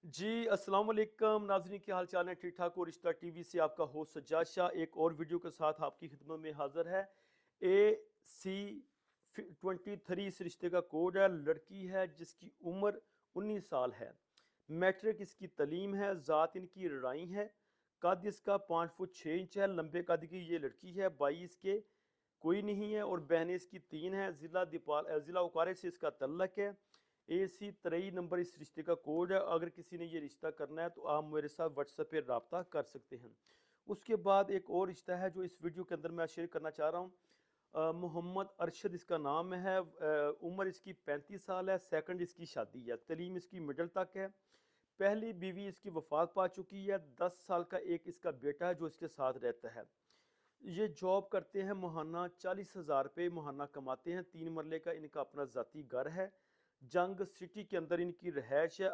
जी अस्सलाम वालेकुम नाज़रीन, की हाल चाल है? ठीक ठाक हो? रिश्ता टीवी से आपका होस्ट सज्जाद शाह एक और वीडियो के साथ आपकी खिदमत में हाजिर है। AC23 इस रिश्ते का कोड है। लड़की है जिसकी उम्र 19 साल है। मैट्रिक इसकी तलीम है। ज़ात इनकी राई है। कद इसका 5 फुट 6 इंच है। लंबे कद की ये लड़की है। भाई इसके कोई नहीं है और बहनें इसकी 3 है। ज़िला उकारे से इसका तल्लक है। AC23 नंबर इस रिश्ते का कोड है। अगर किसी ने ये रिश्ता करना है तो आप मेरे साथ व्हाट्सएप पे रब्ता कर सकते हैं। उसके बाद एक और रिश्ता है जो इस वीडियो के अंदर मैं शेयर करना चाह रहा हूँ। मोहम्मद अरशद इसका नाम है। उम्र इसकी 35 साल है। सेकंड इसकी शादी है। तलीम इसकी मिडिल तक है। पहली बीवी इसकी वफात पा चुकी है। 10 साल का एक इसका बेटा है जो इसके साथ रहता है। ये जॉब करते हैं। महाना 40,000 रुपये महाना कमाते हैं। 3 मरले का इनका अपना ज़ाती घर है। जंग सिटी के अंदर इनकी रहायश है।